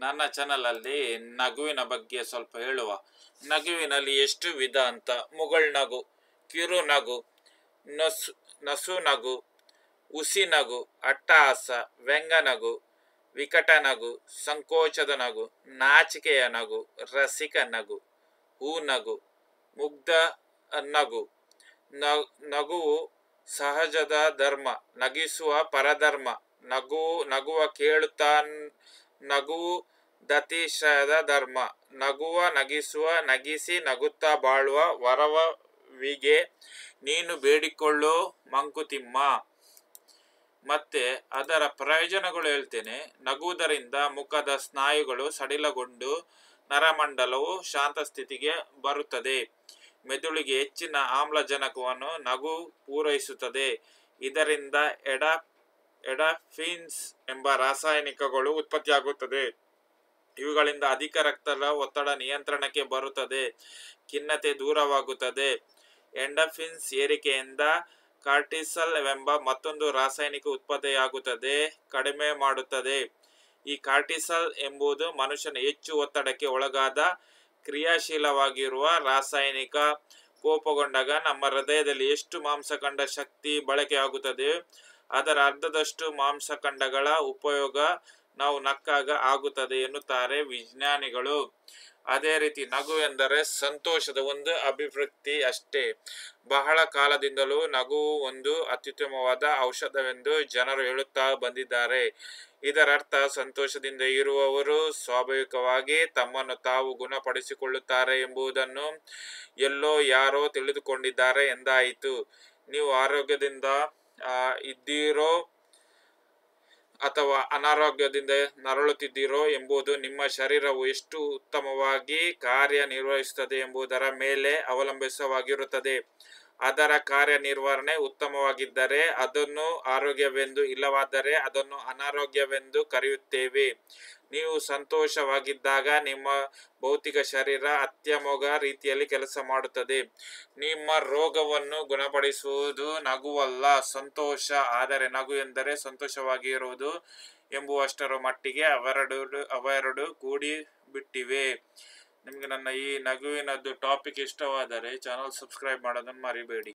ನನ್ನ ಚಾನಲಲ್ಲಿ ನಗುವಿನ ಬಗ್ಗೆ ಸ್ವಲ್ಪ ಹೇಳುವ. ನಗುವಿನಲ್ಲಿ ಎಷ್ಟು ವಿಧ ಅಂತ. ಮುಗುಳ್ನಗು, ಕಿರುನಗು, ನಸು ನಸುನಗು, ಹುಸಿನಗು, ಅಟ್ಟಹಾಸ, ವ್ಯಂಗ್ಯನಗು, ವಿಕಟನಗು, ಸಂಕೋಚದ ನಗು, ನಾಚಿಕೆಯ ನಗು, ರಸಿಕ ನಗು, ಹೂನಗು, ಮುಗ್ಧ ನಗು. ನಗುವು ಸಹಜದ ಧರ್ಮ, ನಗಿಸುವ ಪರಧರ್ಮ. ನಗುವ ಕೇಳುತ್ತಾ ನಗುವು ದತಿಶಯದ ಧರ್ಮ. ನಗುವ ನಗಿಸುವ ನಗಿಸಿ ನಗುತ್ತಾ ಬಾಳುವ ವರವಿಗೆ ನೀನು ಬೇಡಿಕೊಳ್ಳೋ ಮಂಕುತಿಮ್ಮ. ಮತ್ತೆ ಅದರ ಪ್ರಯೋಜನಗಳು ಹೇಳ್ತೇನೆ. ನಗುವುದರಿಂದ ಮುಖದ ಸ್ನಾಯುಗಳು ಸಡಿಲಗೊಂಡು ನರಮಂಡಲವು ಶಾಂತ ಸ್ಥಿತಿಗೆ ಬರುತ್ತದೆ. ಮೆದುಳಿಗೆ ಹೆಚ್ಚಿನ ಆಮ್ಲಜನಕವನ್ನು ನಗು ಪೂರೈಸುತ್ತದೆ. ಇದರಿಂದ ಎಡಾಫಿನ್ಸ್ ಎಂಬ ರಾಸಾಯನಿಕಗಳು ಉತ್ಪತ್ತಿಯಾಗುತ್ತದೆ. ಇವುಗಳಿಂದ ಅಧಿಕ ರಕ್ತದ ಒತ್ತಡ ನಿಯಂತ್ರಣಕ್ಕೆ ಬರುತ್ತದೆ. ಖಿನ್ನತೆ ದೂರವಾಗುತ್ತದೆ. ಎಂಡಾಫಿನ್ಸ್ ಏರಿಕೆಯಿಂದ ಕಾರ್ಟಿಸಾಲ್ ಎಂಬ ಮತ್ತೊಂದು ರಾಸಾಯನಿಕ ಉತ್ಪತ್ತಿಯಾಗುತ್ತದೆ, ಕಡಿಮೆ ಮಾಡುತ್ತದೆ. ಈ ಕಾರ್ಟಿಸಾಲ್ ಎಂಬುದು ಮನುಷ್ಯನ ಹೆಚ್ಚು ಒತ್ತಡಕ್ಕೆ ಒಳಗಾದ ಕ್ರಿಯಾಶೀಲವಾಗಿರುವ ರಾಸಾಯನಿಕ. ಕೋಪಗೊಂಡಾಗ ನಮ್ಮ ಹೃದಯದಲ್ಲಿ ಎಷ್ಟು ಮಾಂಸಖಂಡ ಶಕ್ತಿ ಬಳಕೆ ಆಗುತ್ತದೆ, ಅದರ ಅರ್ಧದಷ್ಟು ಮಾಂಸಖಂಡಗಳ ಉಪಯೋಗ ನಾವು ನಕ್ಕಾಗ ಆಗುತ್ತದೆ ಎನ್ನುತ್ತಾರೆ ವಿಜ್ಞಾನಿಗಳು. ಅದೇ ರೀತಿ ನಗು ಎಂದರೆ ಸಂತೋಷದ ಒಂದು ಅಭಿವ್ಯಕ್ತಿ ಅಷ್ಟೇ. ಬಹಳ ಕಾಲದಿಂದಲೂ ನಗುವು ಒಂದು ಅತ್ಯುತ್ತಮವಾದ ಔಷಧವೆಂದು ಜನರು ಹೇಳುತ್ತಾ ಬಂದಿದ್ದಾರೆ. ಇದರರ್ಥ ಸಂತೋಷದಿಂದ ಇರುವವರು ಸ್ವಾಭಾವಿಕವಾಗಿ ತಮ್ಮನ್ನು ತಾವು ಗುಣಪಡಿಸಿಕೊಳ್ಳುತ್ತಾರೆ ಎಂಬುದನ್ನು ಎಲ್ಲೋ ಯಾರೋ ತಿಳಿದುಕೊಂಡಿದ್ದಾರೆ ಎಂದಾಯಿತು. ನೀವು ಆರೋಗ್ಯದಿಂದ ಇದ್ದೀರೋ ಅಥವಾ ಅನಾರೋಗ್ಯದಿಂದ ನರಳುತ್ತಿದ್ದೀರೋ ಎಂಬುದು ನಿಮ್ಮ ಶರೀರವು ಎಷ್ಟು ಉತ್ತಮವಾಗಿ ಕಾರ್ಯನಿರ್ವಹಿಸುತ್ತದೆ ಎಂಬುದರ ಮೇಲೆ ಅವಲಂಬಿತವಾಗಿರುತ್ತದೆ. ಅದರ ಕಾರ್ಯನಿರ್ವಹಣೆ ಉತ್ತಮವಾಗಿದ್ದರೆ ಅದನ್ನು ಆರೋಗ್ಯವೆಂದು, ಇಲ್ಲವಾದರೆ ಅದನ್ನು ಅನಾರೋಗ್ಯವೆಂದು ಕರೆಯುತ್ತೇವೆ. ನೀವು ಸಂತೋಷವಾಗಿದ್ದಾಗ ನಿಮ್ಮ ಭೌತಿಕ ಶರೀರ ಅತ್ಯಮೋಘ ರೀತಿಯಲ್ಲಿ ಕೆಲಸ ಮಾಡುತ್ತದೆ. ನಿಮ್ಮ ರೋಗವನ್ನು ಗುಣಪಡಿಸುವುದು ನಗುವಲ್ಲ, ಸಂತೋಷ. ಆದರೆ ನಗು ಎಂದರೆ ಸಂತೋಷವಾಗಿರುವುದು ಎಂಬುವಷ್ಟರ ಮಟ್ಟಿಗೆ ಅವೆರಡು ಕೂಡಿ ಬಿಟ್ಟಿವೆ. ನಿಮಗೆ ನನ್ನ ಈ ನಗುವಿನದ್ದು ಟಾಪಿಕ್ ಇಷ್ಟವಾದರೆ ಚಾನಲ್ ಸಬ್ಸ್ಕ್ರೈಬ್ ಮಾಡೋದನ್ನು ಮರಿಬೇಡಿ.